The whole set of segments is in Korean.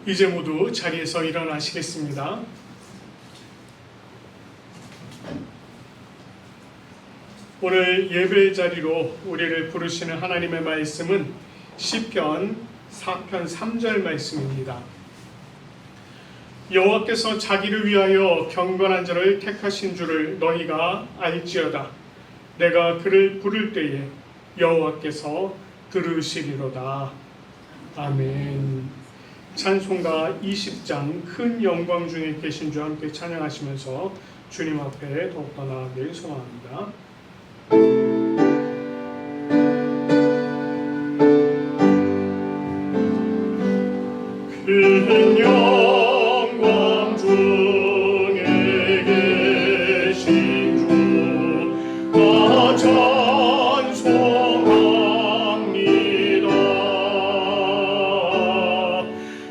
이제 모두 자리에서 일어나시겠습니다. 오늘 예배 자리로 우리를 부르시는 하나님의 말씀은 시편 4편 3절 말씀입니다. 여호와께서 자기를 위하여 경건한 자를 택하신 줄을 너희가 알지어다. 내가 그를 부를 때에 여호와께서 들으시리로다. 아멘. 찬송가 20장 큰 영광 중에 계신 주 함께 찬양하시면서 주님 앞에 더욱더 나아가길 소망합니다. 큰 영광 중에 계신 주 나 찬송합니다.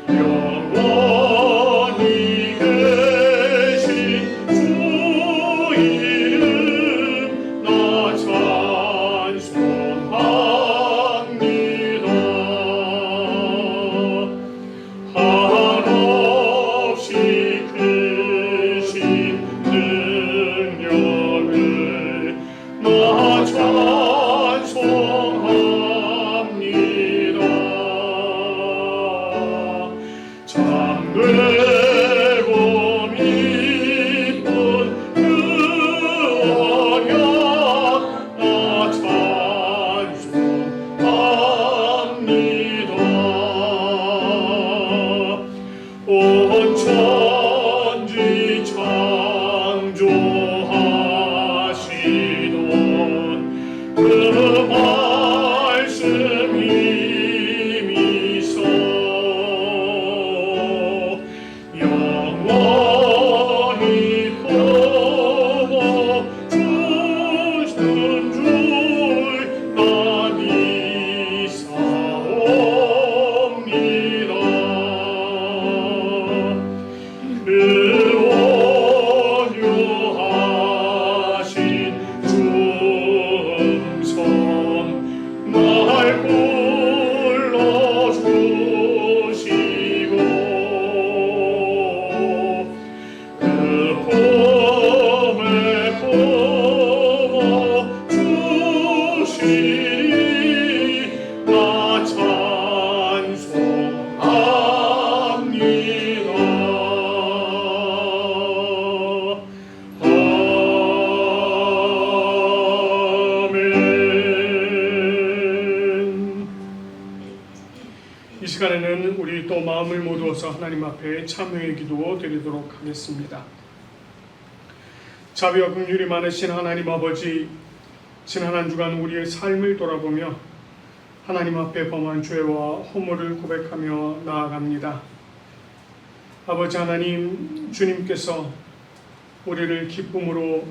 영원히 계신 주 이름 나 찬송합니다. 한없이 크신 능력을 나 찬송합니다. 참되고 미쁜 그 언약 나 찬송합니다. 온 천지 창조하시던 그 말씀 힘이서 영원히 보고 주신 줄 나 믿사옵니다. 그 온유하신 음성 날 불러주시고 그 품에 품어주시니 나 찬송합니다. 아멘. 이 시간에는 우리 또 마음을 모두어서 하나님 앞에 참회의 기도 드리도록 하겠습니다. 자비와 긍휼이 많으신 하나님 아버지, 지난 한 주간 우리의 삶을 돌아보며 하나님 앞에 범한 죄와 허물을 고백하며 나아갑니다. 아버지 하나님, 주님께서 우리를 기쁨으로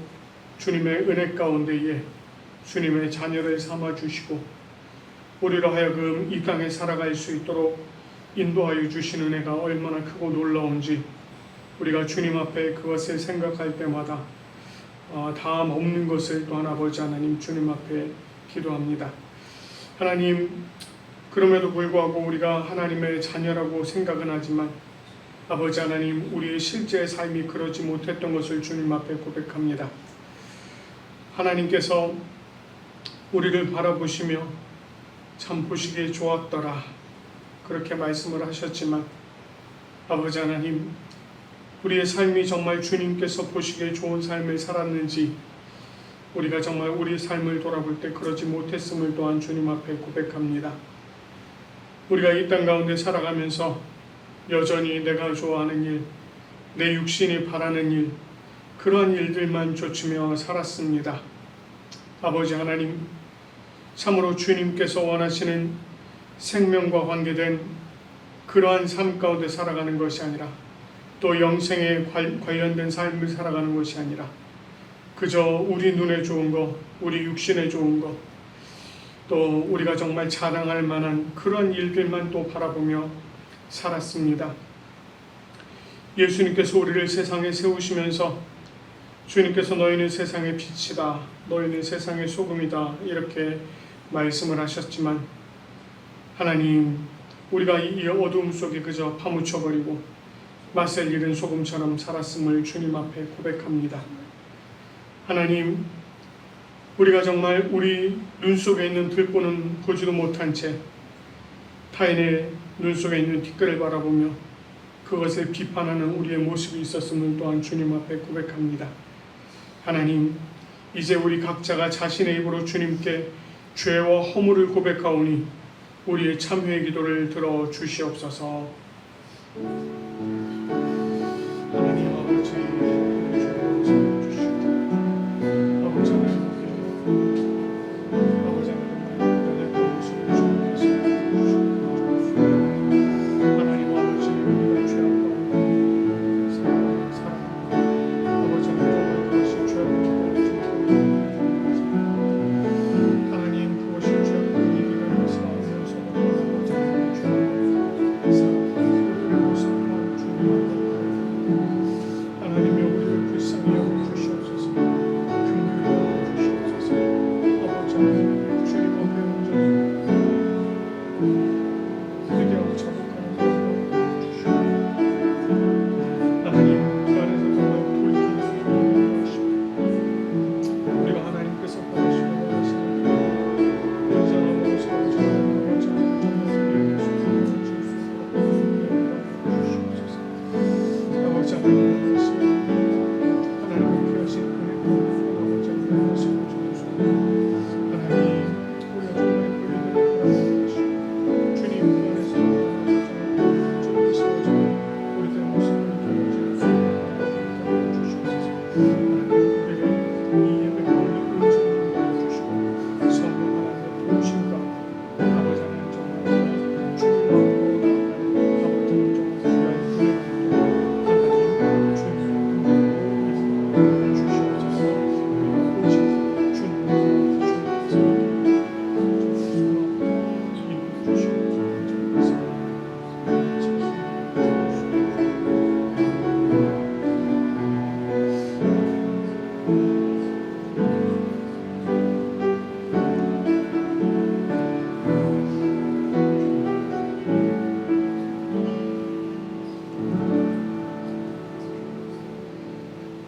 주님의 은혜 가운데에 주님의 자녀를 삼아주시고 우리로 하여금 이 땅에 살아갈 수 있도록 인도하여 주신 은혜가 얼마나 크고 놀라운지 우리가 주님 앞에 그것을 생각할 때마다 다음 없는 것을 또한 아버지 하나님 주님 앞에 기도합니다. 하나님, 그럼에도 불구하고 우리가 하나님의 자녀라고 생각은 하지만 아버지 하나님, 우리의 실제 삶이 그러지 못했던 것을 주님 앞에 고백합니다. 하나님께서 우리를 바라보시며 참 보시기에 좋았더라 그렇게 말씀을 하셨지만 아버지 하나님, 우리의 삶이 정말 주님께서 보시기에 좋은 삶을 살았는지 우리가 정말 우리 삶을 돌아볼 때 그러지 못했음을 또한 주님 앞에 고백합니다. 우리가 이 땅 가운데 살아가면서 여전히 내가 좋아하는 일, 내 육신이 바라는 일, 그러한 일들만 좇으며 살았습니다. 아버지 하나님, 참으로 주님께서 원하시는 생명과 관계된 그러한 삶 가운데 살아가는 것이 아니라 또 영생에 관련된 삶을 살아가는 것이 아니라 그저 우리 눈에 좋은 것, 우리 육신에 좋은 것, 또 우리가 정말 자랑할 만한 그런 일들만 또 바라보며 살았습니다. 예수님께서 우리를 세상에 세우시면서 주님께서 너희는 세상의 빛이다, 너희는 세상의 소금이다 이렇게 말씀을 하셨지만 하나님, 우리가 이 어두움 속에 그저 파묻혀버리고 맛을 잃은 소금처럼 살았음을 주님 앞에 고백합니다. 하나님, 우리가 정말 우리 눈 속에 있는 들보는 보지도 못한 채 타인의 눈 속에 있는 티끌을 바라보며 그것을 비판하는 우리의 모습이 있었음을 또한 주님 앞에 고백합니다. 하나님, 이제 우리 각자가 자신의 입으로 주님께 죄와 허물을 고백하오니 우리의 참회의 기도를 들어 주시옵소서. 하나님 아버지, 아버지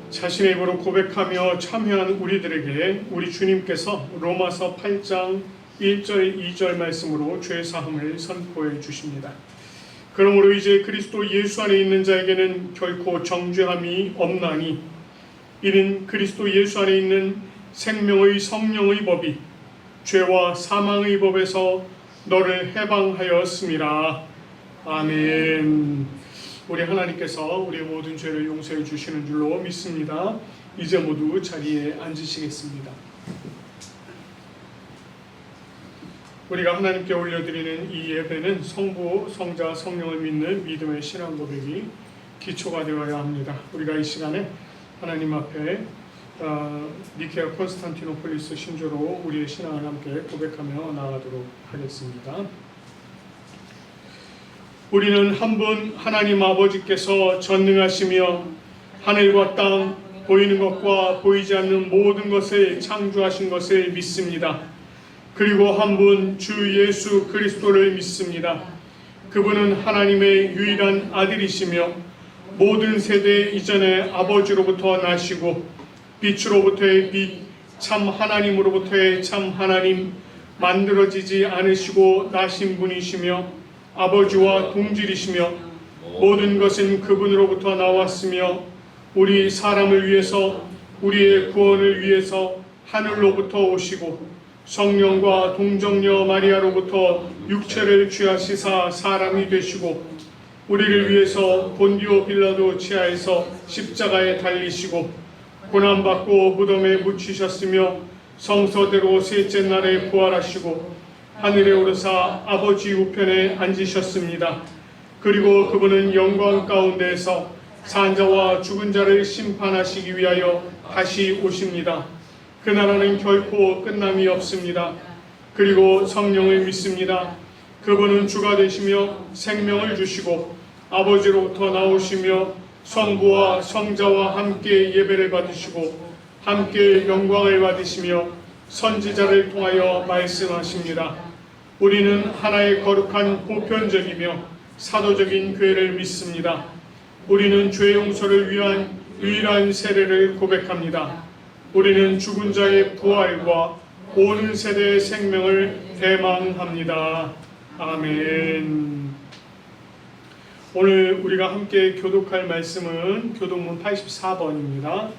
자신의 입으로 고백하며 참여한 우리들에게 우리 주님께서 로마서 8장 1절 2절 말씀으로 죄사함을 선포해 주십니다. 그러므로 이제 그리스도 예수 안에 있는 자에게는 결코 정죄함이 없나니 이는 그리스도 예수 안에 있는 생명의 성령의 법이 죄와 사망의 법에서 너를 해방하였음이라. 아멘. 우리 하나님께서 우리의 모든 죄를 용서해 주시는 줄로 믿습니다. 이제 모두 자리에 앉으시겠습니다. 우리가 하나님께 올려드리는 이 예배는 성부, 성자, 성령을 믿는 믿음의 신앙 고백이 기초가 되어야 합니다. 우리가 이 시간에 하나님 앞에 니케아 콘스탄티노폴리스 신조로 우리의 신앙을 함께 고백하며 나아가도록 하겠습니다. 우리는 한 분 하나님 아버지께서 전능하시며 하늘과 땅, 보이는 것과 보이지 않는 모든 것을 창조하신 것을 믿습니다. 그리고 한 분 주 예수 그리스도를 믿습니다. 그분은 하나님의 유일한 아들이시며 모든 세대 이전에 아버지로부터 나시고 빛으로부터의 빛, 참 하나님으로부터의 참 하나님, 만들어지지 않으시고 나신 분이시며 아버지와 동질이시며 모든 것은 그분으로부터 나왔으며 우리 사람을 위해서 우리의 구원을 위해서 하늘로부터 오시고 성령과 동정녀 마리아로부터 육체를 취하시사 사람이 되시고 우리를 위해서 본디오 빌라도 지하에서 십자가에 달리시고 고난받고 무덤에 묻히셨으며 성서대로 셋째 날에 부활하시고 하늘에 오르사 아버지 우편에 앉으셨습니다. 그리고 그분은 영광 가운데에서 산자와 죽은 자를 심판하시기 위하여 다시 오십니다. 그 나라는 결코 끝남이 없습니다. 그리고 성령을 믿습니다. 그분은 주가 되시며 생명을 주시고 아버지로부터 나오시며 성부와 성자와 함께 예배를 받으시고 함께 영광을 받으시며 선지자를 통하여 말씀하십니다. 우리는 하나의 거룩한 보편적이며 사도적인 교회를 믿습니다. 우리는 죄 용서를 위한 유일한 세례를 고백합니다. 우리는 죽은 자의 부활과 오는 세대의 생명을 대망합니다. 아멘. 오늘 우리가 함께 교독할 말씀은 교독문 84번입니다.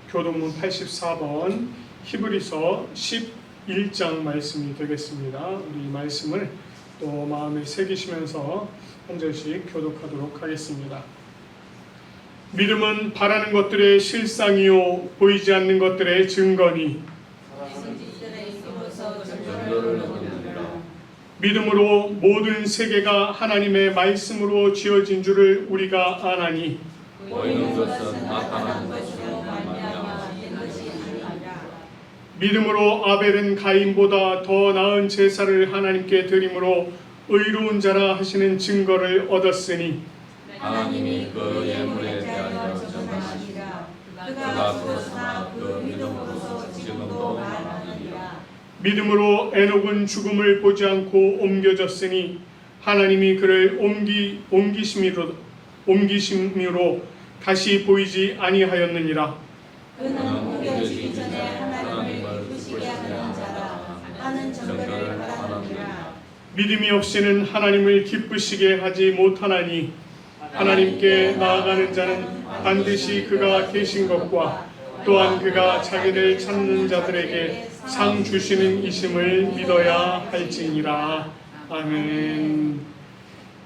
교독문 84번 히브리서 11장 말씀이 되겠습니다. 우리 말씀을 또 마음에 새기시면서 한 절씩 교독하도록 하겠습니다. 믿음은 바라는 것들의 실상이요 보이지 않는 것들의 증거니 믿음으로 모든 세계가 하나님의 말씀으로 지어진 줄을 우리가 아나니 보이는 것은 나타나는 것으로 말미암아 된 것이 아니라 믿음으로 아벨은 가인보다 더 나은 제사를 하나님께 드림으로 의로운 자라 하시는 증거를 얻었으니 하나님이 그 예물에 대하여 전하시니라. 그가 그렇으나 그 믿음으로서 지금도 말하느니라. 믿음으로 에녹은 죽음을 보지 않고 옮겨졌으니 하나님이 그를 옮기심으로 다시 보이지 아니하였느니라. 그는 옮겨지기 전에 하나님을 기쁘시게 하는 자라 하는 증거를 받았느니라. 믿음이 없이는 하나님을 기쁘시게 하지 못하나니 하나님께 나아가는 자는 반드시 그가 계신 것과 또한 그가 자기를 찾는 자들에게 상 주시는 이심을 믿어야 할지니라. 아멘.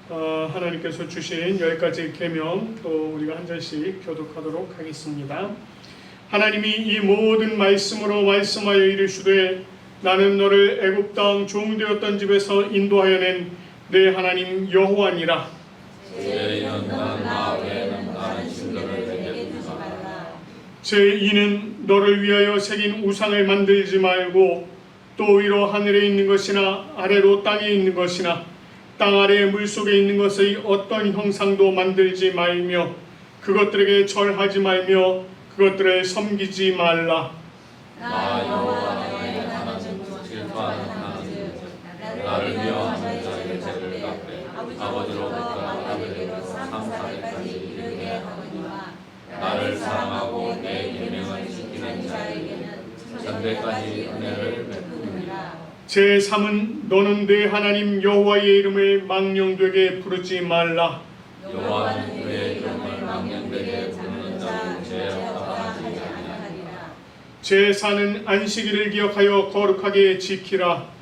하나님께서 주신 10가지 계명 또 우리가 한 절씩 교독하도록 하겠습니다. 하나님이 이 모든 말씀으로 말씀하여 이르시되 나는 너를 애굽 땅 종되었던 집에서 인도하여 낸 내 하나님 여호와니라. 제2는 너는 나 외에는 다른 신들을 내게 두지 말라. 제2는 너를 위하여 새긴 우상을 만들지 말고 또 위로 하늘에 있는 것이나 아래로 땅에 있는 것이나 땅 아래 물속에 있는 것의 어떤 형상도 만들지 말며 그것들에게 절하지 말며 그것들을 섬기지 말라. 나 여호와 너의 하나님 질투하는 하나님 나를 미워하는 자의 죄를 갚되 아버지로부터 아들에게로 3,400까지 이르게 하거니와 나를 사랑하고 내 계명을 지키는 자에게는 전대까지 은혜를 베푸느니라. 제3은 너는 내 하나님 여호와의 이름을 망령되게 부르지 말라. 여호와는 그의 이름을 망령되게 부르는 자는 죄 없다 하지 아니하리라. 제4는 안식일을 기억하여 거룩하게 지키라.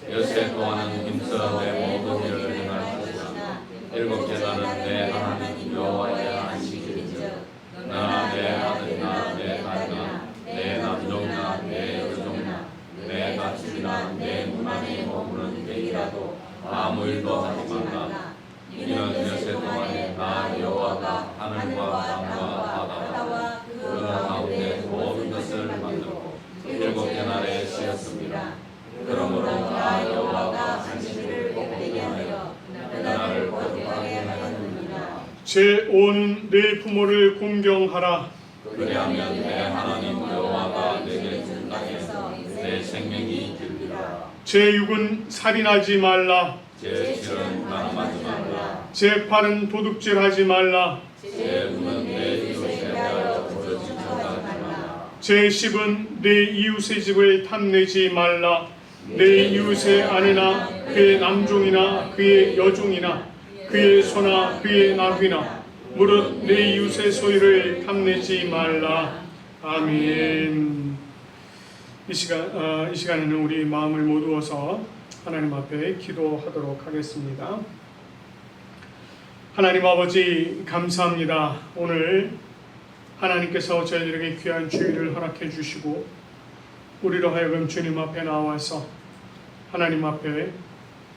엿새 동안은 힘써 내 모든 일을 행할 것이나 일곱 계단은 내 하나님 여호와의 안식일인즉 너나 내 아들이나 내 딸이나 내 남종이나 내 여종이나 내 가축이나 내 문 안에 머무는 백이라도 아무 일도 하지 말라. 이는 엿새 동안에 나 여호와가 하늘과 땅과 바다와 그 가운데 모든 것을 만들고 일곱 계날에 쉬었습니다. 그러므로 나 여호와가 안식일을 복되게 하여 그날을 거룩하게 하였느니라. 제5는 내 부모를 공경하라. 그리하면 내 하나님 여호와가 내게 준 땅에서 내 생명이 길리라. 제6은 살인하지 말라. 제7은 낭만하지 말라. 제8은 도둑질하지 말라. 제9는 내 이웃에 대하여 거짓말하지 말라. 제10은 내 이웃의 집을 탐내지 말라. 내 이웃의 아내나 그의 남종이나 그의 여종이나 그의 소나 그의 나귀나 무릇 내 이웃의 소유를 탐내지 말라. 아멘. 이 시간에는 우리 마음을 모두어서 하나님 앞에 기도하도록 하겠습니다. 하나님 아버지 감사합니다. 오늘 하나님께서 저희들에게 귀한 주일을 허락해 주시고 우리로 하여금 주님 앞에 나와서 하나님 앞에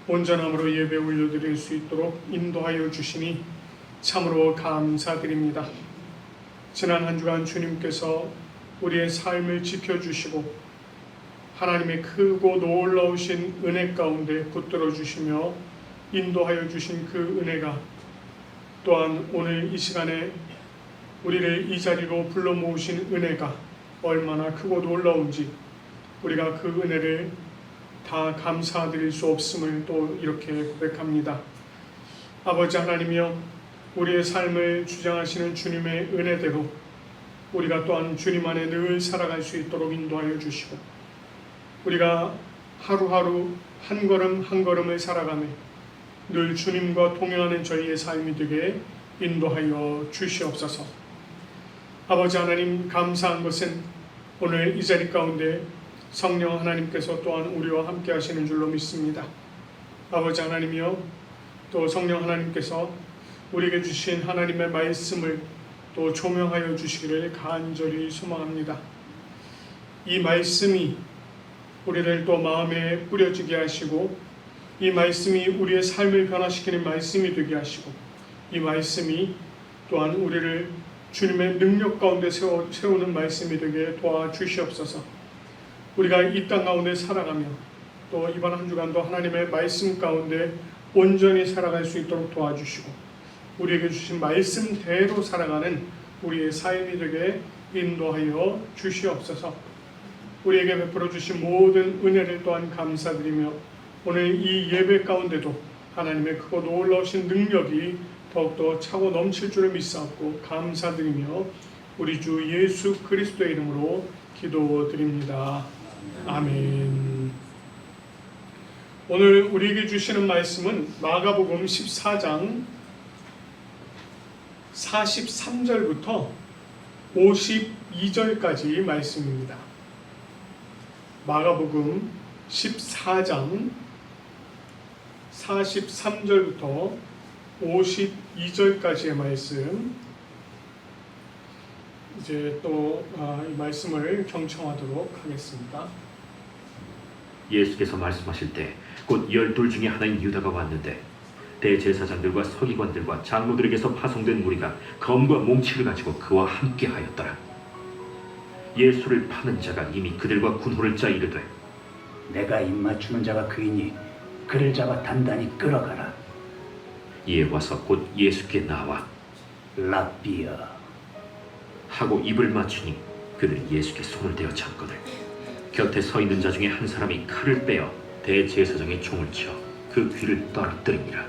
온전함으로 예배 올려드릴 수 있도록 인도하여 주시니 참으로 감사드립니다. 지난 한 주간 주님께서 우리의 삶을 지켜주시고 하나님의 크고 놀라우신 은혜 가운데 붙들어 주시며 인도하여 주신 그 은혜가 또한 오늘 이 시간에 우리를 이 자리로 불러 모으신 은혜가 얼마나 크고 놀라운지 우리가 그 은혜를 다 감사드릴 수 없음을 또 이렇게 고백합니다. 아버지 하나님이여, 우리의 삶을 주장하시는 주님의 은혜대로 우리가 또한 주님 안에 늘 살아갈 수 있도록 인도하여 주시고, 우리가 하루하루 한 걸음 한 걸음을 살아가며 늘 주님과 동행하는 저희의 삶이 되게 인도하여 주시옵소서. 아버지 하나님, 감사한 것은 오늘 이 자리 가운데 성령 하나님께서 또한 우리와 함께 하시는 줄로 믿습니다. 아버지 하나님이여, 또 성령 하나님께서 우리에게 주신 하나님의 말씀을 또 조명하여 주시기를 간절히 소망합니다. 이 말씀이 우리를 또 마음에 뿌려지게 하시고, 이 말씀이 우리의 삶을 변화시키는 말씀이 되게 하시고, 이 말씀이 또한 우리를 주님의 능력 가운데 세우는 말씀이 되게 도와주시옵소서. 우리가 이 땅 가운데 살아가며 또 이번 한 주간도 하나님의 말씀 가운데 온전히 살아갈 수 있도록 도와주시고, 우리에게 주신 말씀대로 살아가는 우리의 삶이 되게 인도하여 주시옵소서. 우리에게 베풀어 주신 모든 은혜를 또한 감사드리며, 오늘 이 예배 가운데도 하나님의 크고 놀라우신 능력이 더욱더 차고 넘칠 줄을 믿사옵고 감사드리며 우리 주 예수 그리스도의 이름으로 기도드립니다. 아멘. 오늘 우리에게 주시는 말씀은 마가복음 14장 43절부터 52절까지 말씀입니다. 마가복음 14장 43절부터 52절까지의 말씀, 이제 또 이 말씀을 경청하도록 하겠습니다. 예수께서 말씀하실 때 곧 12 중에 하나인 유다가 왔는데, 대제사장들과 서기관들과 장로들에게서 파송된 무리가 검과 몽치를 가지고 그와 함께 하였더라. 예수를 파는 자가 이미 그들과 군호를 짜 이르되, 내가 입맞추는 자가 그이니 그를 잡아 단단히 끌어가라. 이에 와서 곧 예수께 나와 랍비여 하고 입을 맞추니 그는 예수께 손을 대어 잡거늘 곁에 서 있는 자 중에 한 사람이 칼을 빼어 대제사장의 총을 쳐 그 귀를 떨어뜨리니라.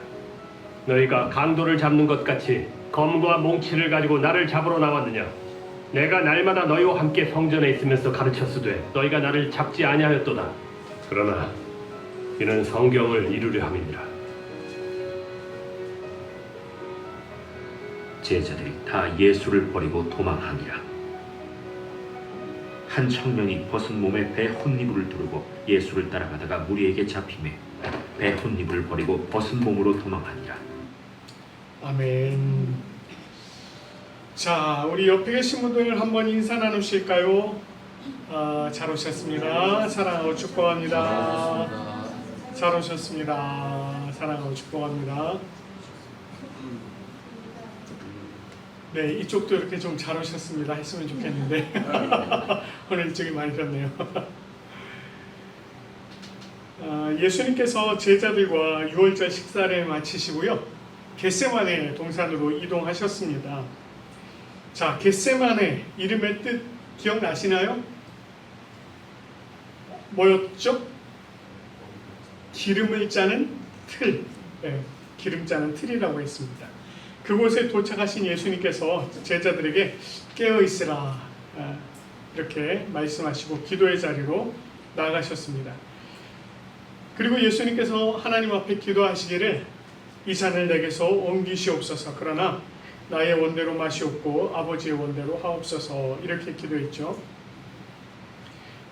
너희가 강도를 잡는 것 같이 검과 몽치를 가지고 나를 잡으러 나왔느냐? 내가 날마다 너희와 함께 성전에 있으면서 가르쳤으되 너희가 나를 잡지 아니하였도다. 그러나 이는 성경을 이루려 함이니라. 제자들이 다 예수를 버리고 도망하니라. 한 청년이 벗은 몸에 배 혼니부를 두르고 예수를 따라가다가 무리에게 잡히매 배 혼니부를 버리고 벗은 몸으로 도망하니라. 아멘. 자, 우리 옆에 계신 분들 한번 인사 나누실까요? 잘 오셨습니다. 사랑하고 축복합니다. 잘 오셨습니다. 사랑하고 축복합니다. 네, 이쪽도 이렇게 좀 잘 오셨습니다 했으면 좋겠는데 오늘 이쪽이 많이 그렇네요. 예수님께서 제자들과 유월절 식사를 마치시고요, 겟세마네 동산으로 이동하셨습니다. 자, 겟세마네 이름의 뜻 기억나시나요? 뭐였죠? 기름을 짜는 틀, 네, 기름 짜는 틀이라고 했습니다. 그곳에 도착하신 예수님께서 제자들에게 깨어있으라 이렇게 말씀하시고 기도의 자리로 나가셨습니다. 그리고 예수님께서 하나님 앞에 기도하시기를 이 잔을 내게서 옮기시옵소서, 그러나 나의 원대로 마시옵고 아버지의 원대로 하옵소서, 이렇게 기도했죠.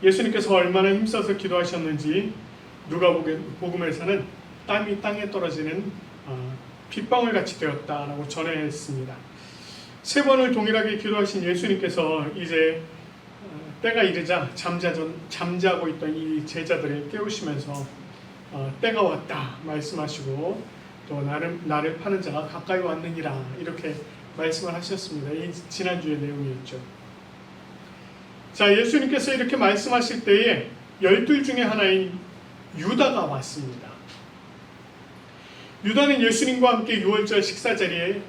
예수님께서 얼마나 힘써서 기도하셨는지 누가복음에서는 땀이 땅에 떨어지는 빗방울 같이 되었다라고 전했습니다. 3번을 동일하게 기도하신 예수님께서 이제 때가 이르자 잠자고 있던 이 제자들을 깨우시면서 때가 왔다 말씀하시고, 또 나를 파는 자가 가까이 왔느니라 이렇게 말씀을 하셨습니다. 이 지난주의 내용이었죠. 자, 예수님께서 이렇게 말씀하실 때에 12 중에 하나인 유다가 왔습니다. 유다는 예수님과 함께 유월절 식사 자리에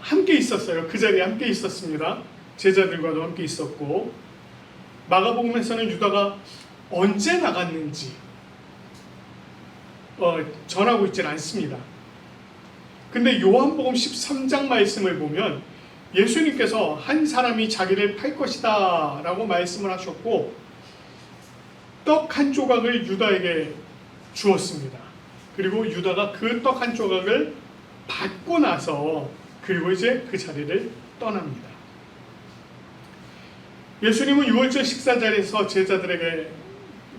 함께 있었어요. 그 자리에 함께 있었습니다. 제자들과도 함께 있었고, 마가복음에서는 유다가 언제 나갔는지 전하고 있지는 않습니다. 근데 요한복음 13장 말씀을 보면 예수님께서 한 사람이 자기를 팔 것이다 라고 말씀을 하셨고 떡 한 조각을 유다에게 주었습니다. 그리고 유다가 그 떡 한 조각을 받고 나서 그리고 이제 그 자리를 떠납니다. 예수님은 유월절 식사 자리에서 제자들에게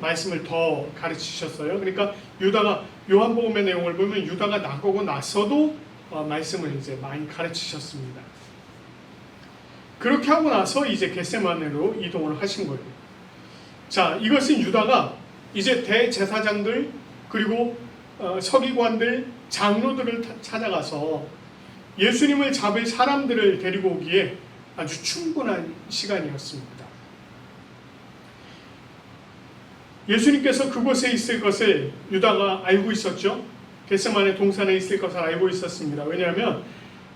말씀을 더 가르치셨어요. 그러니까 유다가 요한복음의 내용을 보면 유다가 나가고 나서도 말씀을 이제 많이 가르치셨습니다. 그렇게 하고 나서 이제 겟세마네로 이동을 하신 거예요. 자, 이것은 유다가 이제 대제사장들 그리고 서기관들, 장로들을 찾아가서 예수님을 잡을 사람들을 데리고 오기에 아주 충분한 시간이었습니다. 예수님께서 그곳에 있을 것을 유다가 알고 있었죠. 겟세마네 동산에 있을 것을 알고 있었습니다. 왜냐하면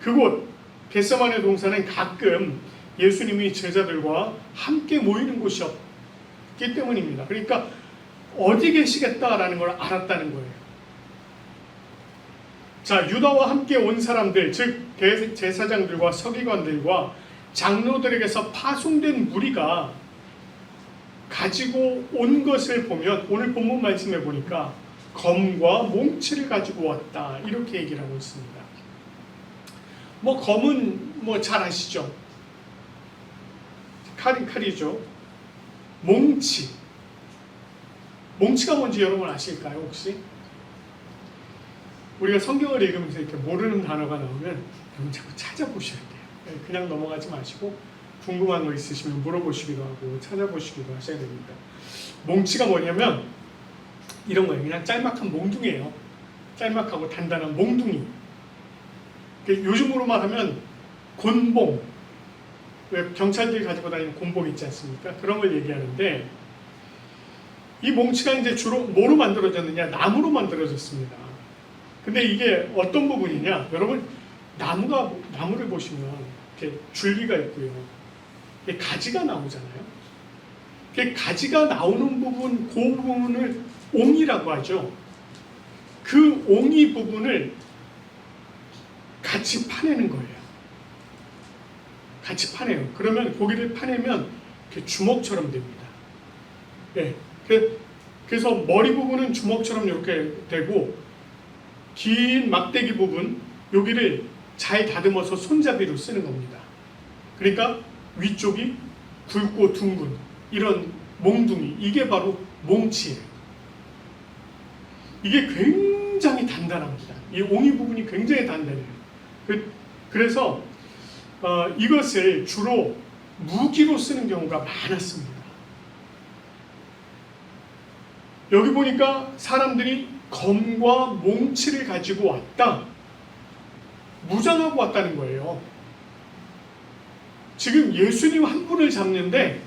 그곳 겟세마네 동산은 가끔 예수님이 제자들과 함께 모이는 곳이었기 때문입니다. 그러니까 어디 계시겠다라는 걸 알았다는 거예요. 자, 유다와 함께 온 사람들, 즉 대제사장들과 서기관들과 장로들에게서 파송된 무리가 가지고 온 것을 보면 오늘 본문 말씀에 보니까 검과 몽치를 가지고 왔다 이렇게 얘기를 하고 있습니다. 뭐 검은 뭐 잘 아시죠? 칼이죠. 몽치가 뭔지 여러분 아실까요 혹시? 우리가 성경을 읽으면서 이렇게 모르는 단어가 나오면 여러분 자꾸 찾아보셔야 돼요. 그냥 넘어가지 마시고 궁금한 거 있으시면 물어보시기도 하고 찾아보시기도 하셔야 됩니다. 몽치가 뭐냐면 이런 거예요. 그냥 짤막한 몽둥이에요. 짤막하고 단단한 몽둥이. 요즘으로 말하면 곤봉, 왜 경찰들이 가지고 다니는 곤봉 있지 않습니까? 그런 걸 얘기하는데 이 몽치가 이제 주로 뭐로 만들어졌느냐? 나무로 만들어졌습니다. 근데 이게 어떤 부분이냐? 여러분 나무를 보시면 이렇게 줄기가 있고요. 가지가 나오잖아요. 가지가 나오는 부분, 그 부분을 옹이라고 하죠. 그 옹이 부분을 같이 파내는 거예요. 같이 파내요. 그러면 고기를 파내면 이렇게 주먹처럼 됩니다. 네. 그래서 머리 부분은 주먹처럼 이렇게 되고 긴 막대기 부분 여기를 잘 다듬어서 손잡이로 쓰는 겁니다. 그러니까 위쪽이 굵고 둥근 이런 몽둥이, 이게 바로 몽치예요. 이게 굉장히 단단합니다. 이 옹이 부분이 굉장히 단단해요. 그래서 이것을 주로 무기로 쓰는 경우가 많았습니다. 여기 보니까 사람들이 검과 몽치를 가지고 왔다. 무장하고 왔다는 거예요. 지금 예수님 한 분을 잡는데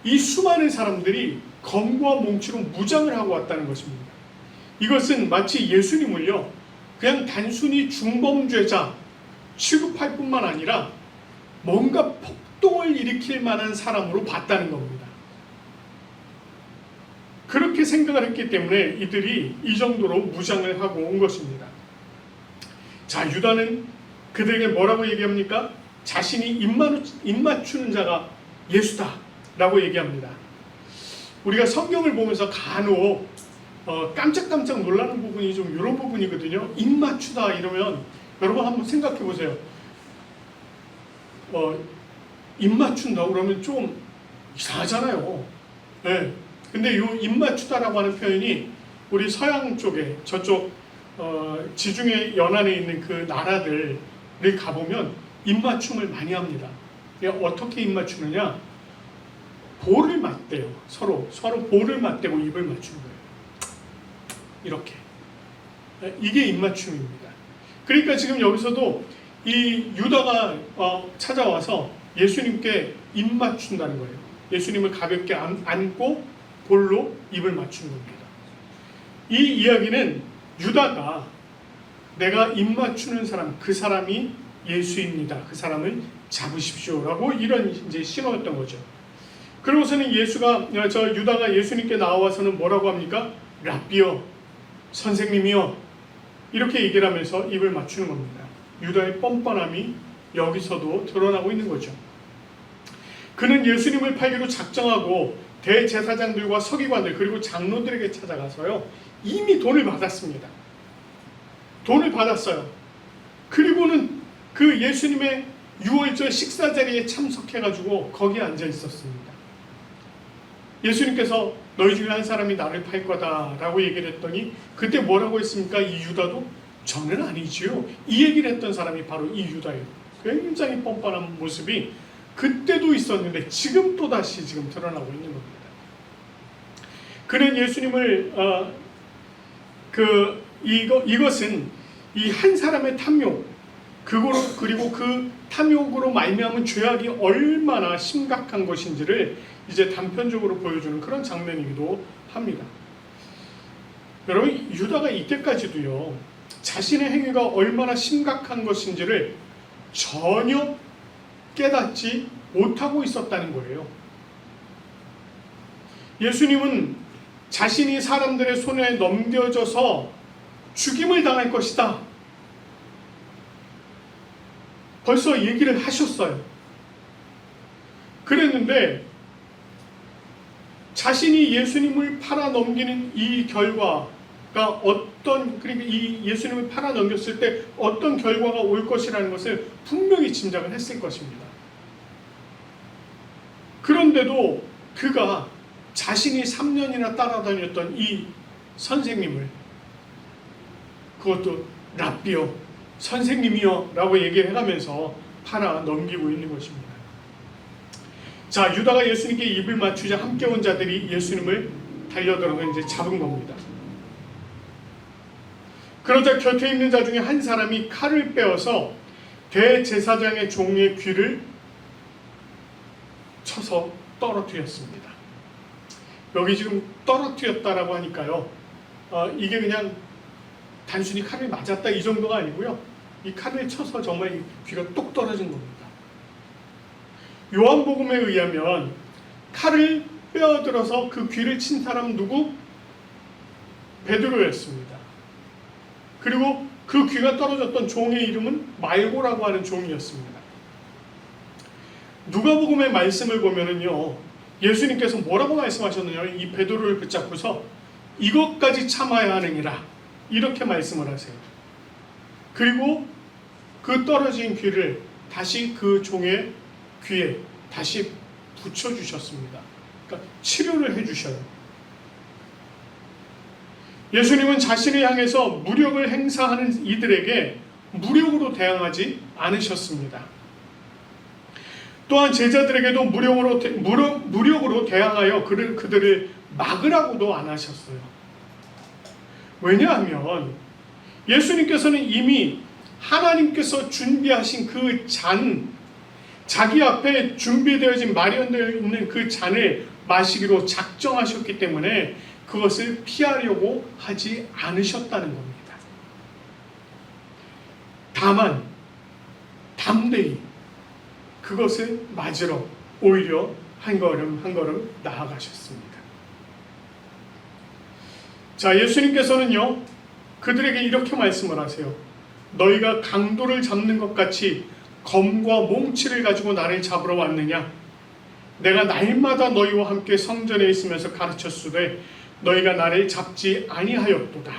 이 수많은 사람들이 검과 몽치로 무장을 하고 왔다는 것입니다. 이것은 마치 예수님을요 그냥 단순히 중범죄자 취급할 뿐만 아니라 뭔가 폭동을 일으킬 만한 사람으로 봤다는 겁니다. 그렇게 생각을 했기 때문에 이들이 이 정도로 무장을 하고 온 것입니다. 자, 유다는 그들에게 뭐라고 얘기합니까? 자신이 입맞추는 자가 예수다 라고 얘기합니다. 우리가 성경을 보면서 간혹 깜짝깜짝 놀라는 부분이 좀 이런 부분이거든요. 입맞추다 이러면 여러분 한번 생각해 보세요. 입맞춘다 그러면 좀 이상하잖아요. 네. 근데 이 입맞추다라고 하는 표현이 우리 서양 쪽에 저쪽 지중해 연안에 있는 그 나라들을 가보면 입맞춤을 많이 합니다. 어떻게 입맞추느냐? 볼을 맞대요. 서로 볼을 맞대고 입을 맞추는 거예요. 이렇게. 이게 입맞춤입니다. 그러니까 지금 여기서도 이 유다가 찾아와서 예수님께 입맞춘다는 거예요. 예수님을 가볍게 안고 볼로 입을 맞춘 겁니다. 이 이야기는 유다가 내가 입맞추는 사람, 그 사람이 예수입니다. 그 사람을 잡으십시오라고 이런 이제 신호였던 거죠. 그러고서는 유다가 예수님께 나와서는 뭐라고 합니까? 랍비여, 선생님이요, 이렇게 얘기를 하면서 입을 맞추는 겁니다. 유다의 뻔뻔함이 여기서도 드러나고 있는 거죠. 그는 예수님을 팔기로 작정하고 대제사장들과 서기관들 그리고 장로들에게 찾아가서요, 이미 돈을 받았습니다. 돈을 받았어요. 그리고는 그 예수님의 유월절 식사 자리에 참석해가지고 거기에 앉아 있었습니다. 예수님께서 너희 중에 한 사람이 나를 팔 거다라고 얘기를 했더니 그때 뭐라고 했습니까? 이 유다도 저는 아니지요. 이 얘기를 했던 사람이 바로 이 유다예요. 굉장히 뻔뻔한 모습이 그때도 있었는데 지금 또다시 지금 드러나고 있는 겁니다. 그는 예수님을 이것은 이 한 사람의 탐욕, 그리고 그 탐욕으로 말미암은 죄악이 얼마나 심각한 것인지를 이제 단편적으로 보여주는 그런 장면이기도 합니다. 여러분, 유다가 이때까지도요, 자신의 행위가 얼마나 심각한 것인지를 전혀 깨닫지 못하고 있었다는 거예요. 예수님은 자신이 사람들의 손에 넘겨져서 죽임을 당할 것이다, 벌써 얘기를 하셨어요. 그랬는데 자신이 예수님을 팔아 넘기는 이 결과가 그러니까 이 예수님을 팔아 넘겼을 때 어떤 결과가 올 것이라는 것을 분명히 짐작을 했을 것입니다. 그런데도 그가 자신이 3년이나 따라다녔던 이 선생님을, 그것도 랍비요, 선생님이요 라고 얘기를 해가면서 팔아 넘기고 있는 것입니다. 자, 유다가 예수님께 입을 맞추자 함께 온 자들이 예수님을 달려들어서 이제 잡은 겁니다. 그러자 곁에 있는 자 중에 한 사람이 칼을 빼어서 대제사장의 종의 귀를 쳐서 떨어뜨렸습니다. 여기 지금 떨어뜨렸다라고 하니까요, 이게 그냥 단순히 칼을 맞았다 이 정도가 아니고요, 이 칼을 쳐서 정말 귀가 똑 떨어진 겁니다. 요한복음에 의하면 칼을 빼어들어서 그 귀를 친 사람 누구? 베드로였습니다. 그리고 그 귀가 떨어졌던 종의 이름은 말고라고 하는 종이었습니다. 누가복음의 말씀을 보면은요, 예수님께서 뭐라고 말씀하셨느냐, 이 베드로를 붙잡고서 이것까지 참아야 하느니라 이렇게 말씀을 하세요. 그리고 그 떨어진 귀를 다시 그 종의 귀에 다시 붙여주셨습니다. 그러니까 치료를 해주셔요. 예수님은 자신을 향해서 무력을 행사하는 이들에게 무력으로 대항하지 않으셨습니다. 또한 제자들에게도 무력으로 대항하여 그들을 막으라고도 안 하셨어요. 왜냐하면 예수님께서는 이미 하나님께서 준비하신 그 잔, 자기 앞에 준비되어진 마련되어 있는 그 잔을 마시기로 작정하셨기 때문에 그것을 피하려고 하지 않으셨다는 겁니다. 다만 담대히 그것을 맞으러 오히려 한 걸음 한 걸음 나아가셨습니다. 자, 예수님께서는요, 그들에게 이렇게 말씀을 하세요. 너희가 강도를 잡는 것 같이 검과 몽치를 가지고 나를 잡으러 왔느냐? 내가 날마다 너희와 함께 성전에 있으면서 가르쳤으되 너희가 나를 잡지 아니하였도다.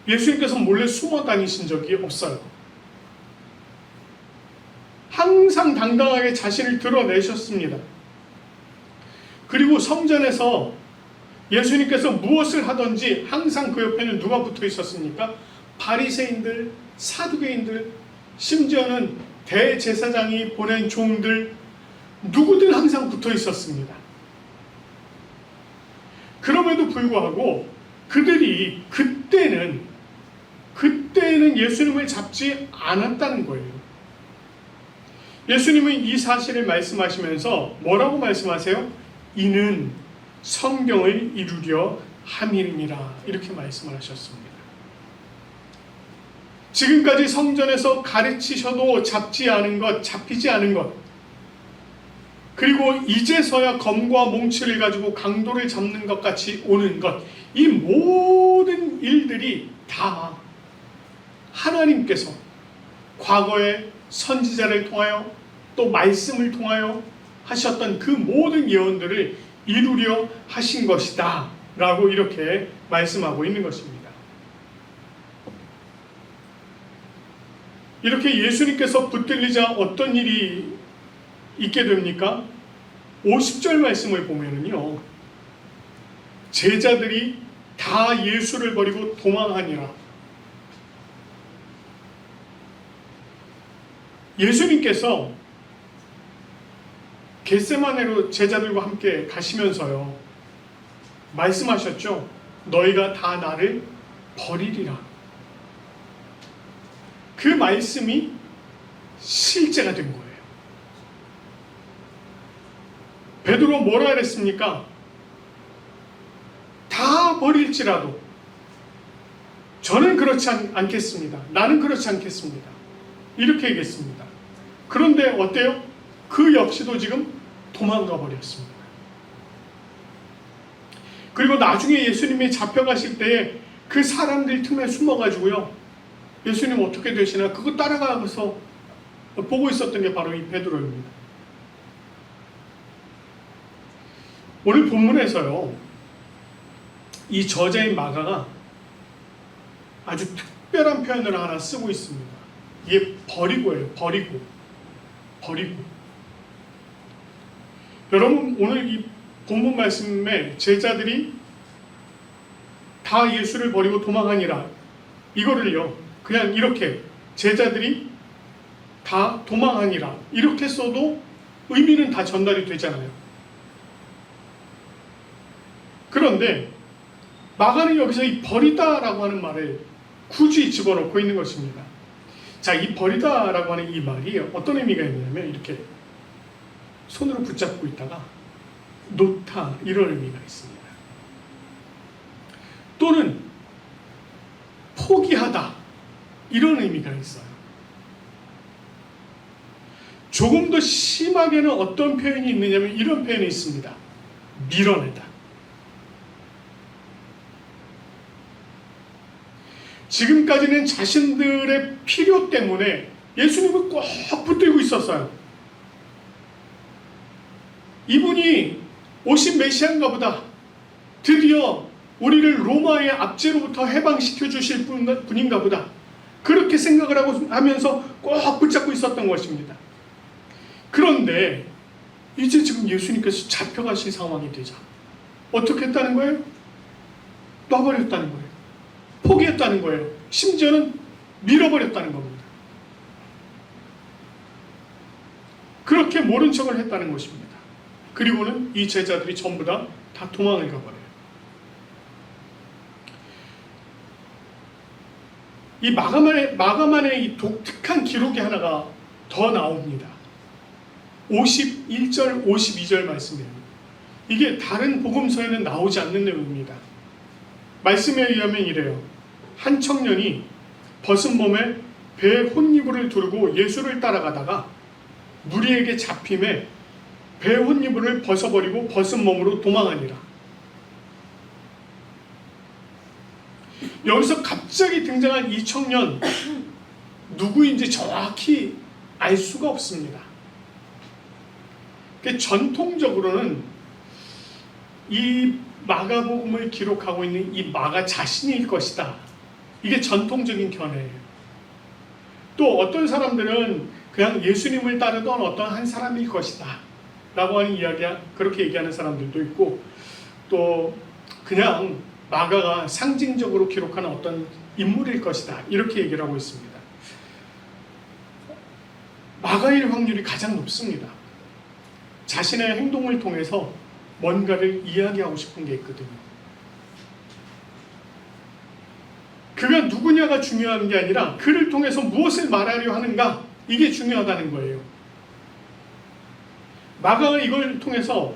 예수님께서 몰래 숨어 다니신 적이 없어요. 항상 당당하게 자신을 드러내셨습니다. 그리고 성전에서 예수님께서 무엇을 하든지 항상 그 옆에는 누가 붙어 있었습니까? 바리새인들, 사두개인들, 심지어는 대제사장이 보낸 종들, 누구들 항상 붙어 있었습니다. 그럼에도 불구하고 그들이 그때는 예수님을 잡지 않았다는 거예요. 예수님은 이 사실을 말씀하시면서 뭐라고 말씀하세요? 이는 성경을 이루려 함이니라 이렇게 말씀을 하셨습니다. 지금까지 성전에서 가르치셔도 잡히지 않은 것, 그리고 이제서야 검과 몽치를 가지고 강도를 잡는 것 같이 오는 것, 이 모든 일들이 다 하나님께서 과거의 선지자를 통하여 또 말씀을 통하여 하셨던 그 모든 예언들을 이루려 하신 것이다 라고 이렇게 말씀하고 있는 것입니다. 이렇게 예수님께서 붙들리자 어떤 일이 있게 됩니까? 50절 말씀을 보면은요, 제자들이 다 예수를 버리고 도망하니라. 예수님께서 겟세마네로 제자들과 함께 가시면서요, 말씀하셨죠. 너희가 다 나를 버리리라. 그 말씀이 실제가 된 거예요. 베드로 뭐라 그랬습니까? 다 버릴지라도 저는 그렇지 않겠습니다. 나는 그렇지 않겠습니다. 이렇게 얘기했습니다. 그런데 어때요? 그 역시도 지금 도망가 버렸습니다. 그리고 나중에 예수님이 잡혀가실 때에 그 사람들 틈에 숨어가지고요, 예수님 어떻게 되시나 그거 따라가면서 보고 있었던 게 바로 이 베드로입니다. 오늘 본문에서요, 이 저자인 마가가 아주 특별한 표현을 하나 쓰고 있습니다. 이게 버리고예요. 버리고. 여러분, 오늘 이 본문 말씀에 제자들이 다 예수를 버리고 도망하니라, 이거를요 그냥 이렇게 제자들이 다 도망하니라 이렇게 써도 의미는 다 전달이 되잖아요. 그런데 마가는 여기서 이 버리다라고 하는 말을 굳이 집어넣고 있는 것입니다. 자, 이 버리다라고 하는 이 말이 어떤 의미가 있냐면 이렇게 손으로 붙잡고 있다가 놓다, 이런 의미가 있습니다. 또는 포기하다, 이런 의미가 있어요. 조금 더 심하게는 어떤 표현이 있느냐면 이런 표현이 있습니다. 밀어내다. 지금까지는 자신들의 필요 때문에 예수님을 꼭 붙들고 있었어요. 이분이 오신 메시아인가 보다. 드디어 우리를 로마의 압제로부터 해방시켜 주실 분인가 보다. 그렇게 생각을 하면서 꼭 붙잡고 있었던 것입니다. 그런데 이제 지금 예수님께서 잡혀가실 상황이 되자 어떻게 했다는 거예요? 놔버렸다는 거예요. 포기했다는 거예요. 심지어는 밀어버렸다는 겁니다. 그렇게 모른 척을 했다는 것입니다. 그리고는 이 제자들이 전부 다 도망을 가버려요. 이 마가만의 이 독특한 기록이 하나가 더 나옵니다. 51절, 52절 말씀입니다. 이게 다른 복음서에는 나오지 않는 내용입니다. 말씀에 의하면 이래요. 한 청년이 벗은 몸에 배에 혼이불을 두르고 예수를 따라가다가 무리에게 잡힘에 배에 혼이불을 벗어버리고 벗은 몸으로 도망하니라. 여기서 갑자기 등장한 이 청년 누구인지 정확히 알 수가 없습니다. 전통적으로는 이 마가복음을 기록하고 있는 이 마가 자신일 것이다. 이게 전통적인 견해예요. 또 어떤 사람들은 그냥 예수님을 따르던 어떤 한 사람일 것이다 라고 하는 이야기야, 그렇게 얘기하는 사람들도 있고, 또 그냥 마가가 상징적으로 기록하는 어떤 인물일 것이다 이렇게 얘기를 하고 있습니다. 마가일 확률이 가장 높습니다. 자신의 행동을 통해서 뭔가를 이야기하고 싶은 게 있거든요. 그가 누구냐가 중요한 게 아니라 그를 통해서 무엇을 말하려 하는가, 이게 중요하다는 거예요. 마가가 이걸 통해서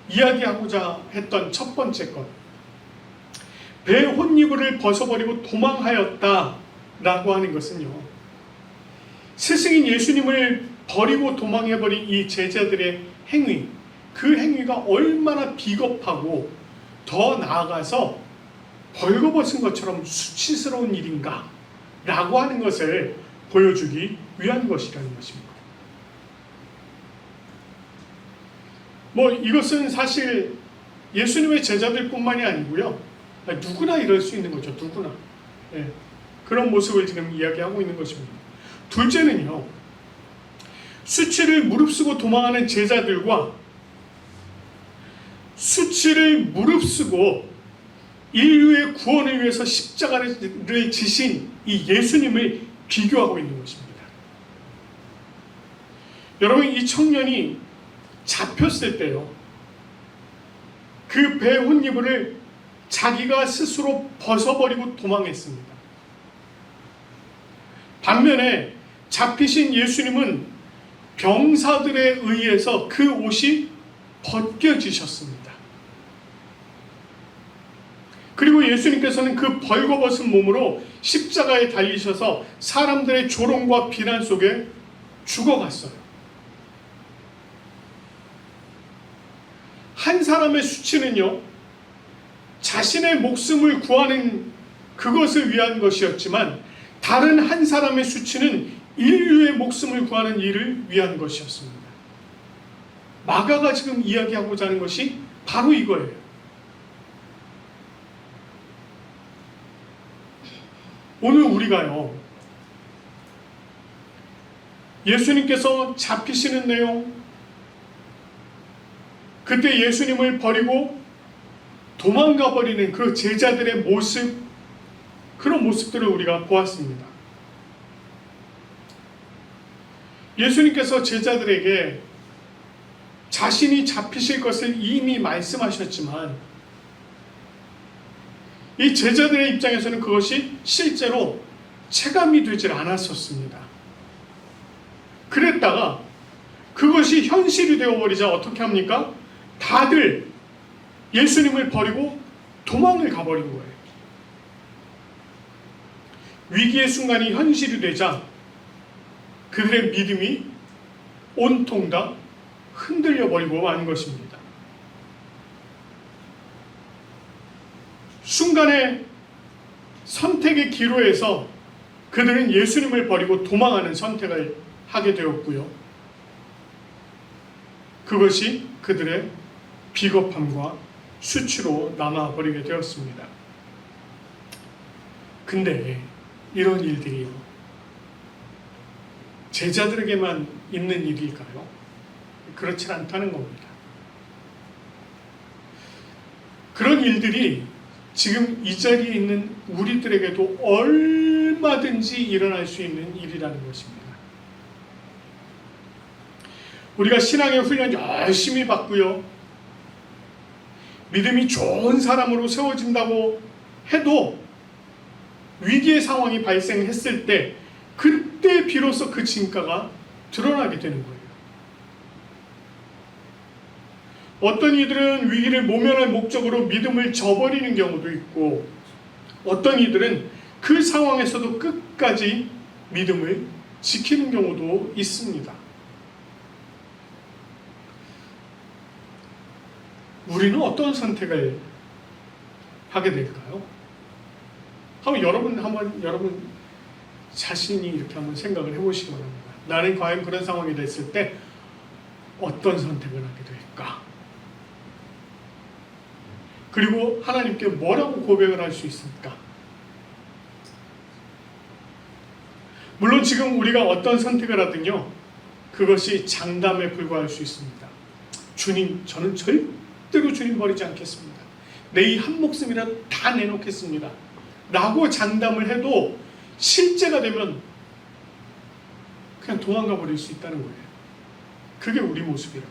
이야기하고자 했던 첫 번째 것, 배의 혼이불을 벗어버리고 도망하였다 라고 하는 것은요, 스승인 예수님을 버리고 도망해버린 이 제자들의 행위, 그 행위가 얼마나 비겁하고 더 나아가서 벌거벗은 것처럼 수치스러운 일인가 라고 하는 것을 보여주기 위한 것이라는 것입니다. 이것은 사실 예수님의 제자들뿐만이 아니고요, 누구나 이럴 수 있는 거죠. 누구나. 그런 모습을 지금 이야기하고 있는 것입니다. 둘째는요, 수치를 무릅쓰고 도망하는 제자들과 수치를 무릅쓰고 인류의 구원을 위해서 십자가를 지신 이 예수님을 비교하고 있는 것입니다. 여러분, 이 청년이 잡혔을 때요, 그 배 혼이불을 자기가 스스로 벗어버리고 도망했습니다. 반면에 잡히신 예수님은 병사들에 의해서 그 옷이 벗겨지셨습니다. 그리고 예수님께서는 그 벌거벗은 몸으로 십자가에 달리셔서 사람들의 조롱과 비난 속에 죽어갔어요. 한 사람의 수치는요, 자신의 목숨을 구하는 그것을 위한 것이었지만, 다른 한 사람의 수치는 인류의 목숨을 구하는 일을 위한 것이었습니다. 마가가 지금 이야기하고자 하는 것이 바로 이거예요. 오늘 우리가요, 예수님께서 잡히시는 내용, 그때 예수님을 버리고 도망가 버리는 그 제자들의 모습, 그런 모습들을 우리가 보았습니다. 예수님께서 제자들에게 자신이 잡히실 것을 이미 말씀하셨지만, 이 제자들의 입장에서는 그것이 실제로 체감이 되질 않았었습니다. 그랬다가 그것이 현실이 되어버리자 어떻게 합니까? 다들 예수님을 버리고 도망을 가버린 거예요. 위기의 순간이 현실이 되자 그들의 믿음이 온통 다 흔들려 버리고 만 것입니다. 순간의 선택의 기로에서 그들은 예수님을 버리고 도망하는 선택을 하게 되었고요. 그것이 그들의 비겁함과 수치로 남아버리게 되었습니다. 근데 이런 일들이요, 제자들에게만 있는 일일까요? 그렇지 않다는 겁니다. 그런 일들이 지금 이 자리에 있는 우리들에게도 얼마든지 일어날 수 있는 일이라는 것입니다. 우리가 신앙의 훈련 열심히 받고요, 믿음이 좋은 사람으로 세워진다고 해도 위기의 상황이 발생했을 때, 그때 비로소 그 진가가 드러나게 되는 거예요. 어떤 이들은 위기를 모면할 목적으로 믿음을 저버리는 경우도 있고, 어떤 이들은 그 상황에서도 끝까지 믿음을 지키는 경우도 있습니다. 우리는 어떤 선택을 하게 될까요? 여러분 자신이 이렇게 한번 생각을 해보시기 바랍니다. 나는 과연 그런 상황이 됐을 때 어떤 선택을 하게 될까? 그리고 하나님께 뭐라고 고백을 할 수 있을까? 물론 지금 우리가 어떤 선택을 하든요, 그것이 장담에 불과할 수 있습니다. 주님, 저는 절대로 주님 버리지 않겠습니다. 내 이 한 목숨이라도 다 내놓겠습니다 라고 장담을 해도 실제가 되면 그냥 도망가 버릴 수 있다는 거예요. 그게 우리 모습이라고.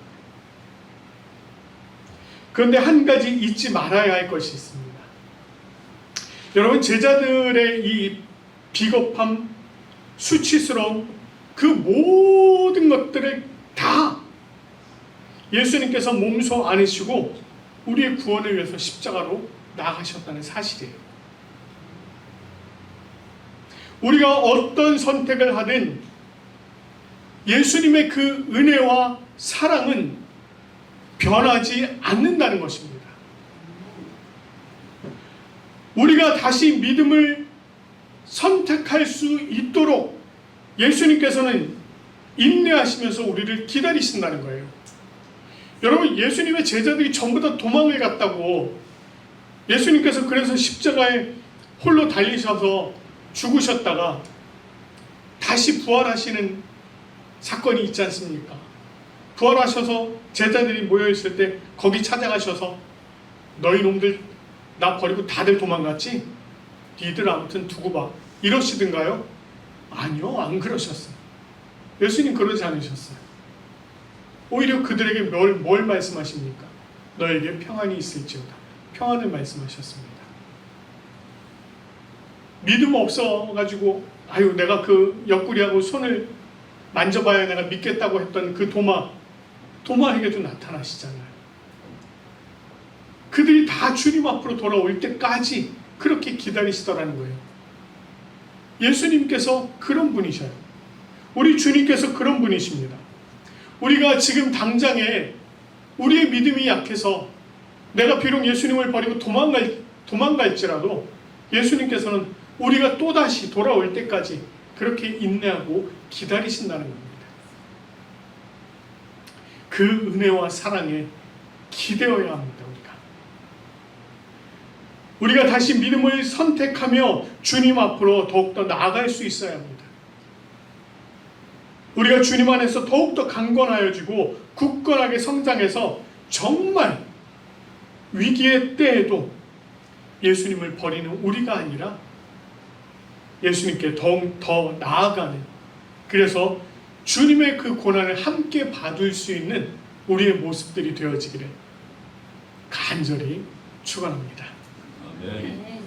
그런데 한 가지 잊지 말아야 할 것이 있습니다. 여러분, 제자들의 이 비겁함, 수치스러움, 그 모든 것들을 다 예수님께서 몸소 안으시고 우리의 구원을 위해서 십자가로 나가셨다는 사실이에요. 우리가 어떤 선택을 하든 예수님의 그 은혜와 사랑은 변하지 않는다는 것입니다. 우리가 다시 믿음을 선택할 수 있도록 예수님께서는 인내하시면서 우리를 기다리신다는 거예요. 여러분, 예수님의 제자들이 전부 다 도망을 갔다고, 예수님께서 그래서 십자가에 홀로 달리셔서 죽으셨다가 다시 부활하시는 사건이 있지 않습니까? 부활하셔서 제자들이 모여있을 때 거기 찾아가셔서 너희 놈들 나 버리고 다들 도망갔지? 니들 아무튼 두고 봐, 이러시든가요? 아니요, 안 그러셨어요. 예수님 그러지 않으셨어요. 오히려 그들에게 뭘 말씀하십니까? 너에게 평안이 있을지어다. 평안을 말씀하셨습니다. 믿음 없어가지고 아유 내가 그 옆구리하고 손을 만져봐야 내가 믿겠다고 했던 그 도마에게도 나타나시잖아요. 그들이 다 주님 앞으로 돌아올 때까지 그렇게 기다리시더라는 거예요. 예수님께서 그런 분이셔요. 우리 주님께서 그런 분이십니다. 우리가 지금 당장에 우리의 믿음이 약해서 내가 비록 예수님을 버리고 도망갈지라도 예수님께서는 우리가 또다시 돌아올 때까지 그렇게 인내하고 기다리신다는 겁니다. 그 은혜와 사랑에 기대어야 합니다. 우리가 다시 믿음을 선택하며 주님 앞으로 더욱더 나아갈 수 있어야 합니다. 우리가 주님 안에서 더욱더 강건하여지고 굳건하게 성장해서 정말 위기의 때에도 예수님을 버리는 우리가 아니라 예수님께 더욱 더 나아가는, 그래서 주님의 그 고난을 함께 받을 수 있는 우리의 모습들이 되어지기를 간절히 축원합니다. 아멘.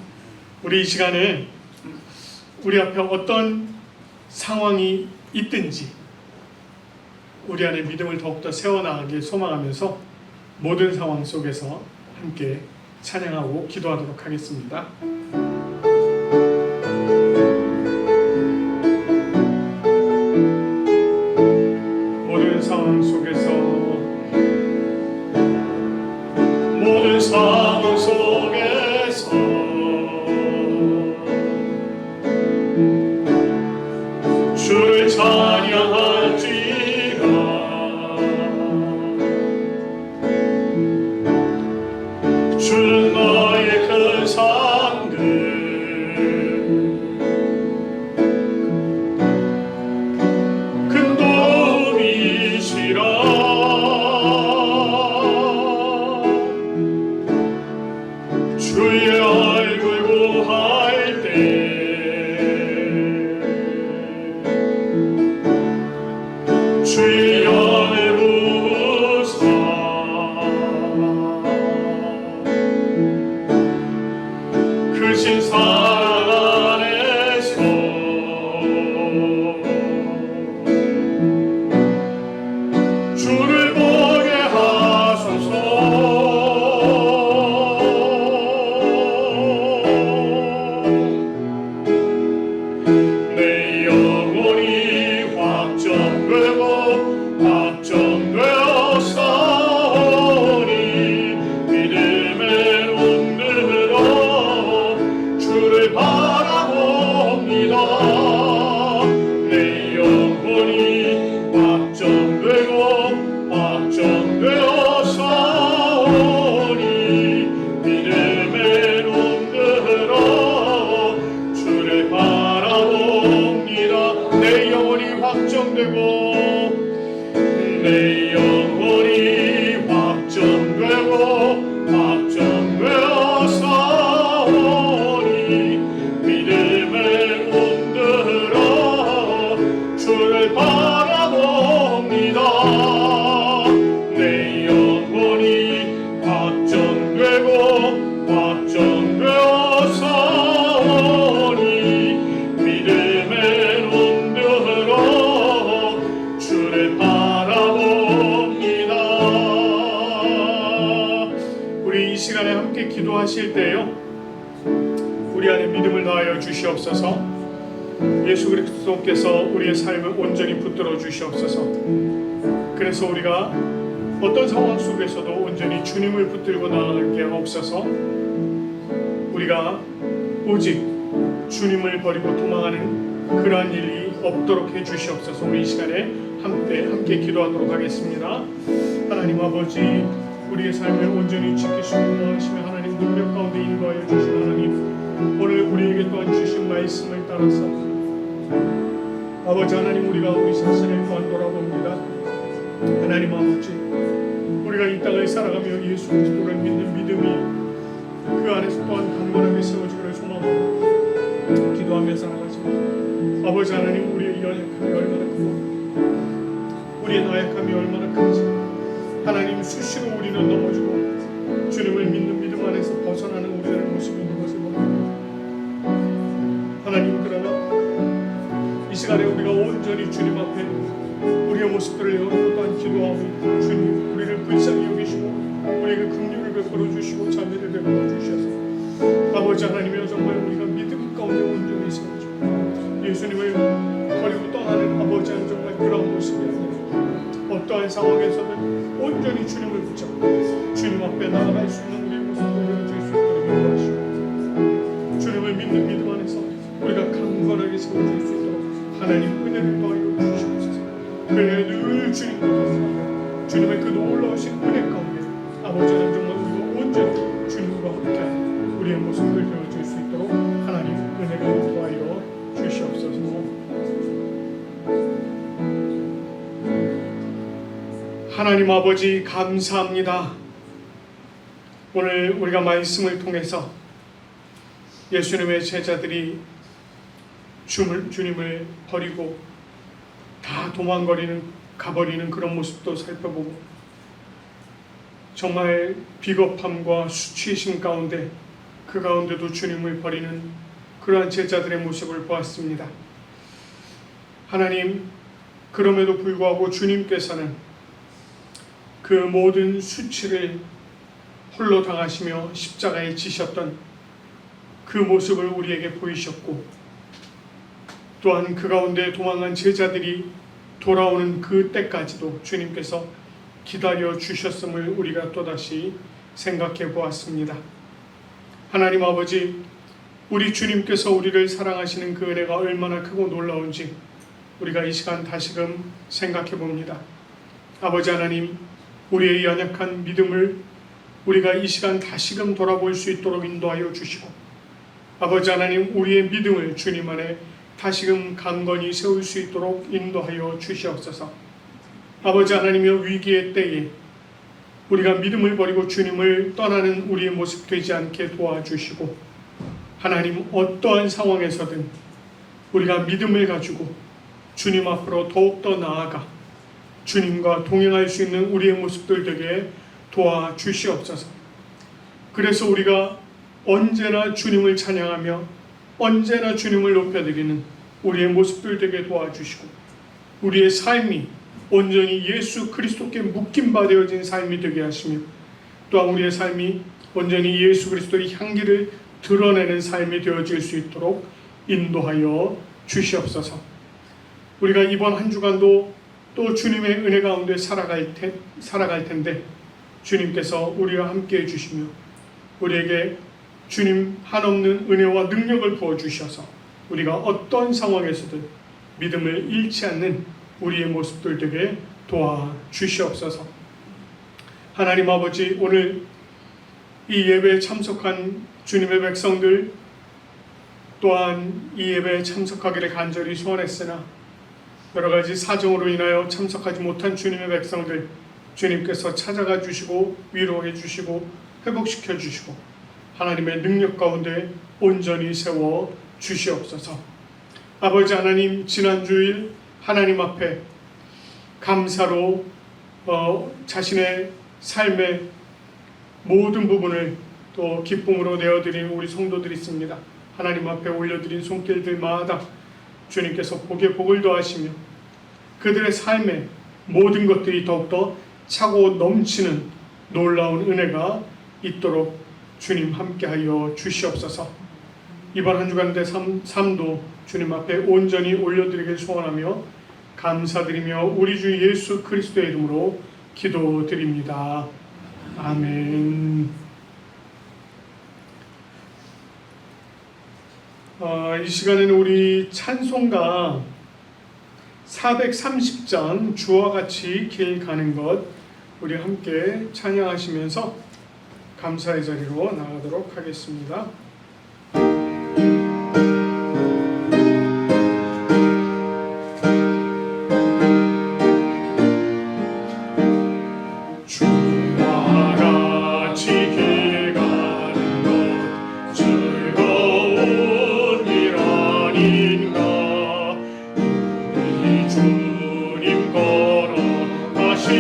우리 이 시간에 우리 앞에 어떤 상황이 있든지 우리 안에 믿음을 더욱더 세워나가길 소망하면서 모든 상황 속에서 함께 찬양하고 기도하도록 하겠습니다. 모든 상황 속에서, 모든 상황 속에서 주를 찬양할지라. 주는 너의 큰 상급, 큰 도움이시라. 주의 얼굴 구할 때 주의 영을 부으사 크신 사랑 안에서 주를 보게 하소서. 내 영혼이 확정되고 확정되어 싸우니 믿음의 눈으로 주를 바라봅니다. 내 영혼이 확정되고 확정되어 싸우니 믿음의 눈으로 주를 바라봅니다. 내 영혼이 확정되고 내 영혼이 확정되고 확정되어 싸우니 믿음의 눈들어 주를 바라봅니다. 내 영혼이 확정되고 확정되어 싸우니 믿음의 눈들어 주를 바라봅니다. 우리 이 시간에 함께 기도하실 때요, 우리 안에 믿음을 더하여 주시옵소서. 예수 그리스도께서 우리의 삶을 온전히 붙들어 주시옵소서. 그래서 우리가 어떤 상황 속에서도 온전히 주님을 붙들고 나아가게 하옵소서. 우리가 오직 주님을 버리고 도망하는 그러한 일이 없도록 해주시옵소서. 우리 이 시간에 함께 기도하도록 하겠습니다. 하나님 아버지, 우리의 삶을 온전히 지키시고 도망하시며 하나님 능력 가운데 인도하여 주신 하나님, 오늘 우리에게 또한 주신 말씀을 따라서 아버지 하나님, 우리가 우리 자신을 또한 돌아봅니다. 하나님 아버지, 우리가 이 땅을 살아가며 예수 그리스도를 믿는 믿음이 그 안에서 또한 강건하게 세워지기를 소망하고 기도하며 살아가지만 아버지 하나님, 우리의 연약함이 얼마나 크고 우리의 나약함이 얼마나 큰지 하나님, 수시로 우리는 넘어지고 주님을 믿는 믿음 안에서 벗어나는 우리들의 모습이 있는 것을 봅니다. 하나님, 그러나 이 시간에 우리가 온전히 주님 앞에 우리의 모습들을 열고 또한 기도하며 주님, 우리를 불쌍히 여기시고 우리에게 긍휼을 베풀어 주시고 자비를 베풀어 주셔서 아버지 하나님이여, 정말 우리가 믿음 가운데 온전히 세워지고 예수님을 버리고 떠나는 아버지 하나님, 정말 그런 모습이 아니라 어떠한 상황에서든 온전히 주님을 붙잡고 주님 앞에 나아갈 수 있는 우리의 모습을 보여줄 수 있도록 인도하시고 주님을 믿는 믿음 안에서 우리가 강건하게 세워질 수 있도록 하나님 은혜를 더하여 주시옵소서. 그래 늘 주님과 함께 주님의 그 놀라우신 은혜 가운데 아버지 하나님, 정말 우리가 온전히 주님과 함께하는 우리의 모습을 보여줄 수 있도록 하나님 은혜를 더하여 주시옵소서. 하나님 아버지, 감사합니다. 오늘 우리가 말씀을 통해서 예수님의 제자들이 주님을 버리고 다 가버리는 그런 모습도 살펴보고 정말 비겁함과 수치심 가운데 그 가운데도 주님을 버리는 그러한 제자들의 모습을 보았습니다. 하나님, 그럼에도 불구하고 주님께서는 그 모든 수치를 홀로 당하시며 십자가에 지셨던 그 모습을 우리에게 보이셨고, 또한 그 가운데 도망한 제자들이 돌아오는 그 때까지도 주님께서 기다려 주셨음을 우리가 또다시 생각해 보았습니다. 하나님 아버지, 우리 주님께서 우리를 사랑하시는 그 은혜가 얼마나 크고 놀라운지 우리가 이 시간 다시금 생각해 봅니다. 아버지 하나님, 우리의 연약한 믿음을 우리가 이 시간 다시금 돌아볼 수 있도록 인도하여 주시고, 아버지 하나님, 우리의 믿음을 주님 안에 다시금 강건히 세울 수 있도록 인도하여 주시옵소서. 아버지 하나님이여, 위기의 때에 우리가 믿음을 버리고 주님을 떠나는 우리의 모습 되지 않게 도와주시고, 하나님, 어떠한 상황에서든 우리가 믿음을 가지고 주님 앞으로 더욱더 나아가 주님과 동행할 수 있는 우리의 모습들 되게 도와주시옵소서. 그래서 우리가 언제나 주님을 찬양하며 언제나 주님을 높여드리는 우리의 모습들 되게 도와주시고, 우리의 삶이 온전히 예수 그리스도께 묶임바 되어진 삶이 되게 하시며, 또한 우리의 삶이 온전히 예수 그리스도의 향기를 드러내는 삶이 되어질 수 있도록 인도하여 주시옵소서. 우리가 이번 한 주간도 또 주님의 은혜 가운데 살아갈 텐데 주님께서 우리와 함께 해주시며 우리에게 주님 한없는 은혜와 능력을 부어주셔서 우리가 어떤 상황에서든 믿음을 잃지 않는 우리의 모습들 되게 도와주시옵소서. 하나님 아버지, 오늘 이 예배에 참석한 주님의 백성들, 또한 이 예배에 참석하기를 간절히 소원했으나 여러 가지 사정으로 인하여 참석하지 못한 주님의 백성들, 주님께서 찾아가 주시고 위로해 주시고 회복시켜 주시고 하나님의 능력 가운데 온전히 세워 주시옵소서. 아버지 하나님, 지난 주일 하나님 앞에 감사로 자신의 삶의 모든 부분을 또 기쁨으로 내어드리는 우리 성도들이 있습니다. 하나님 앞에 올려드린 손길들마다 주님께서 복에 복을 더하시며 그들의 삶의 모든 것들이 더욱더 차고 넘치는 놀라운 은혜가 있도록 주님 함께하여 주시옵소서. 이번 한 주간의 삶도 주님 앞에 온전히 올려드리길 소원하며 감사드리며 우리 주 예수 그리스도의 이름으로 기도드립니다. 아멘. 이 시간에는 우리 찬송가 430장 주와 같이 길 가는 것 우리 함께 찬양하시면서 감사의 자리로 나가도록 하겠습니다. 주와 같이 길 가는 것 즐거운 일 아닌가. 우리 주님 걸어가신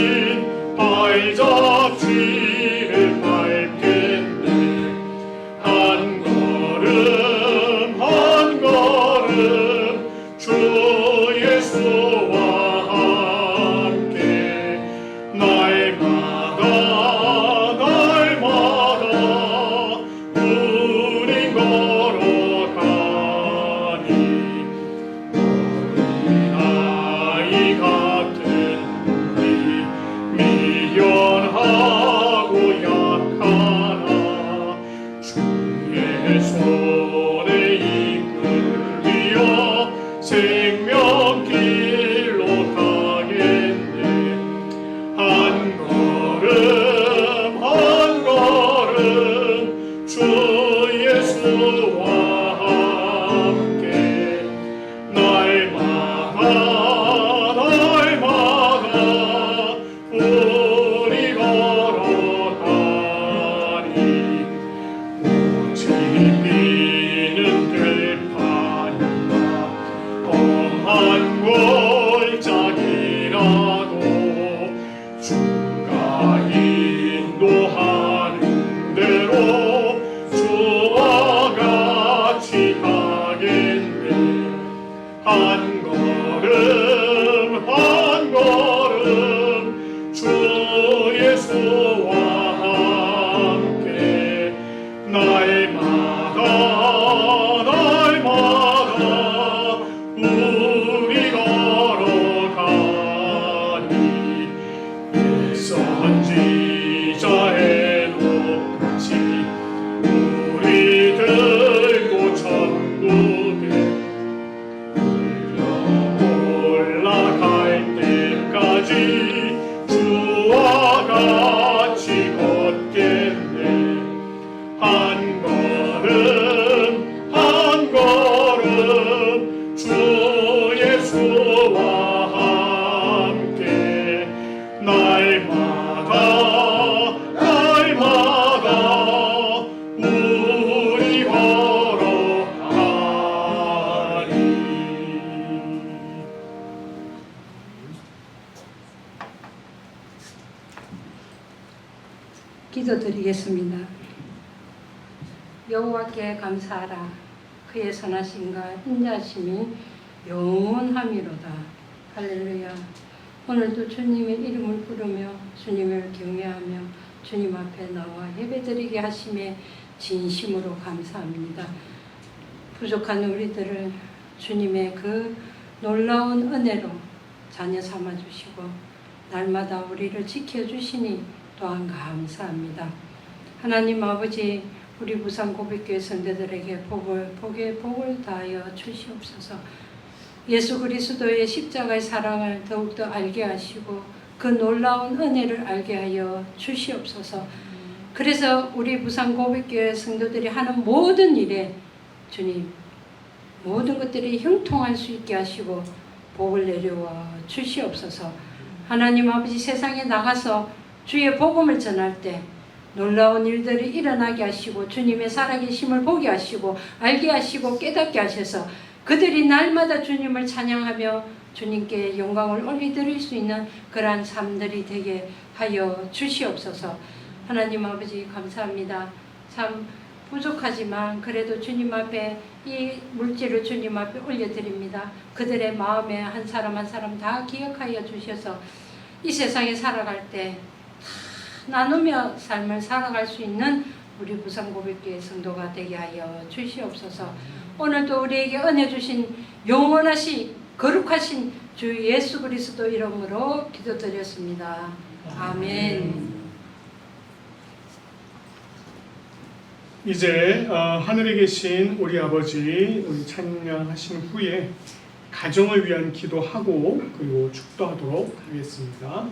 발자취를 밟겠네. 한 걸음 한 걸음 주 예수와 함께 날마다 우리 걸어가니. 어린아이 같은 우리 미련하고 약하나 주의 손에 이끌리어 생명길로 가겠네. 한 걸음 주 예수와 함께 날마다 우리 걸어가니. 오직 비는 들판이나 험한 골짜기라도 주가 인도하는 대로 주와 같이 가겠네. 한 걸음 주 예수와 함께 날마다 우리 걸어가니. 선지자의 높같이 우리 들고 천국에 올라갈 때까지 주와 같이 걷겠네. 한 걸음 주 예수와 함께 날마다 우리 걸어가니. 기도드리겠습니다. 여호와께 감사하라. 그의 선하심과 인자하심이 영원함이로다. 할렐루야. 오늘도 주님의 이름을 부르며 주님을 경외하며 주님 앞에 나와 예배드리게 하심에 진심으로 감사합니다. 부족한 우리들을 주님의 그 놀라운 은혜로 자녀 삼아 주시고 날마다 우리를 지켜주시니 또한 감사합니다. 하나님 아버지, 우리 부산 고백교회 성도들에게 복에 다하여 주시옵소서. 예수 그리스도의 십자가의 사랑을 더욱더 알게 하시고 그 놀라운 은혜를 알게 하여 주시옵소서. 그래서 우리 부산 고백교회 성도들이 하는 모든 일에 주님 모든 것들이 형통할 수 있게 하시고 복을 내려와 주시옵소서. 하나님 아버지, 세상에 나가서 주의 복음을 전할 때 놀라운 일들이 일어나게 하시고 주님의 살아계심을 보게 하시고 알게 하시고 깨닫게 하셔서 그들이 날마다 주님을 찬양하며 주님께 영광을 올려드릴 수 있는 그러한 삶들이 되게 하여 주시옵소서. 하나님 아버지 감사합니다. 참 부족하지만 그래도 주님 앞에 이 물질을 주님 앞에 올려드립니다. 그들의 마음에 한 사람 한 사람 다 기억하여 주셔서 이 세상에 살아갈 때 나누며 삶을 살아갈 수 있는 우리 부산고백교회 성도가 되게 하여 주시옵소서. 오늘도 우리에게 은혜 주신 영원하신 거룩하신 주 예수 그리스도 이름으로 기도드렸습니다. 아멘. 이제 하늘에 계신 우리 아버지 우리 찬양하신 후에 가정을 위한 기도하고 그리고 축도하도록 하겠습니다.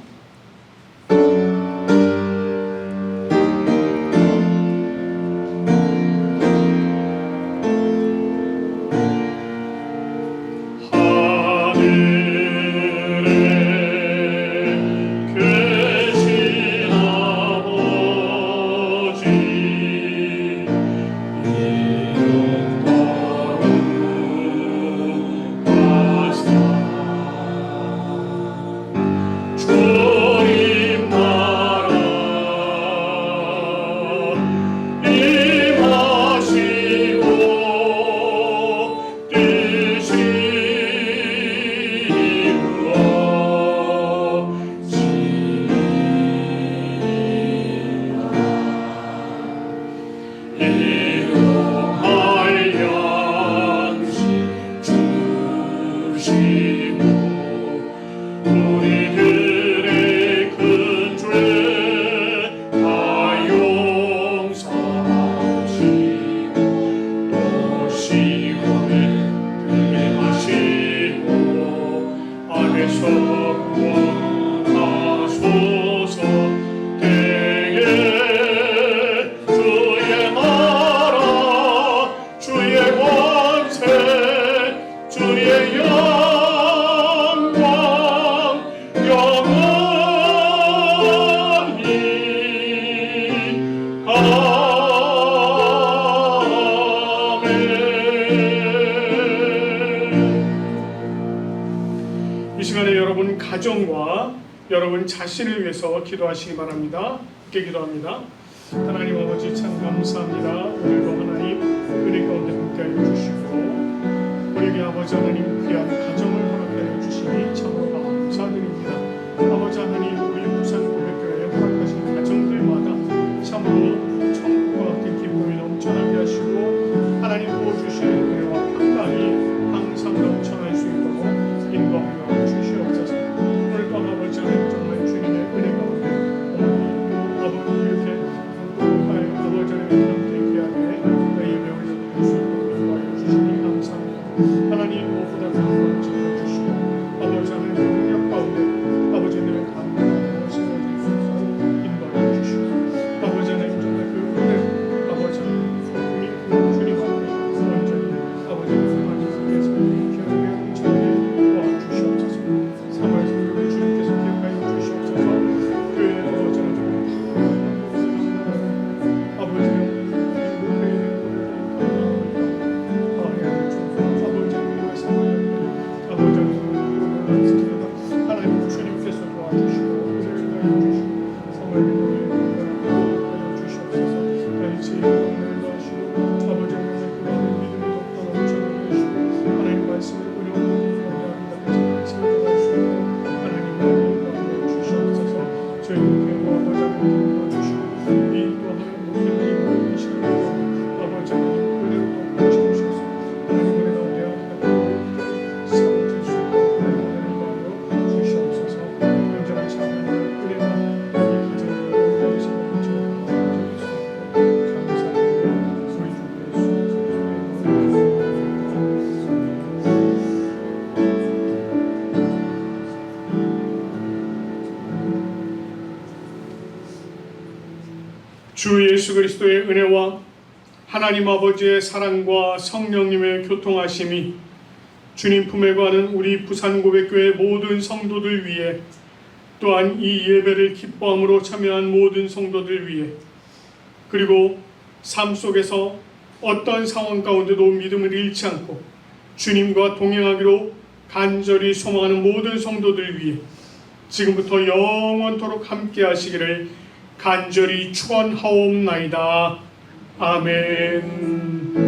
이 시간에 여러분 가정과 여러분 자신을 위해서 기도하시기 바랍니다. 함께 기도합니다. 하나님 아버지 참 감사합니다. 오늘도 하나님 은혜 가운데 함께하여 주시고 우리에게 아버지 하나님 귀한 가정을 허락하여 주시니 참으로 감사드립니다. 아버지 하나님 우리 부산고백교회에 허락하신 가정들마다 참으로 천국과 같은 기쁨이 넘쳐나게 하시고 하나님 부어주시는 은혜와 평강이 항상 넘쳐날 수 있도록 인도하여 주시옵소서. 오늘 밤 아버지 하나님 정말 주님의 은혜 가운데 아버지 이렇게 아버지 하나님 함께 귀하게 예배 올려드릴 수 있도록 인도하여 주시니 감사합니다. 하나님 무엇보다 감사를 지켜주시고 아버지 하나님 능력 가운데 아버지 늘 감사하고 신뢰주시옵소서 인도하여 주시고 아버지 하나님 정말 그 은혜 아버지 하나님 주님 앞에 온전히 아버지 하나님께서 기억에 온전히 도와주시옵소서. 3월 성교를 주님께서 기억하여 주시옵소서. 교회 아버지 하나님 아버지 하나님 주님께서 도와주시고 은혜를 주시고 성령을 주시옵소서. 다시 은혜를 도와주시고 아버지 하나님 그런 믿음이 더욱더 넘쳐나게 해주시고 하나님 말씀을 의료하는 말씀을 전할 수 있고 하나님 말씀을 주시옵소서. 저희들께 아버지 하나님 도와주시고 이 또한 목회를 이 시간에 아버지 하나님 은혜를 도와주시옵소서. 하나님 은혜 가운데 하나님 삼을 수 있고 하나님 은혜를 주시옵소서. 온전한 찬양을 은혜와 이 가정을 온전히 삼을 수 있고 감사드립니다. 소리 주 예수 주 예수 그리스도의 은혜와 하나님 아버지의 사랑과 성령님의 교통하심이 주님 품에 거하는 우리 부산고백교회 모든 성도들 위해 또한 이 예배를 기뻐함으로 참여한 모든 성도들 위해 그리고 삶 속에서 어떤 상황 가운데도 믿음을 잃지 않고 주님과 동행하기로 간절히 소망하는 모든 성도들 위해 지금부터 영원토록 함께 하시기를 간절히 축원하옵나이다. 아멘.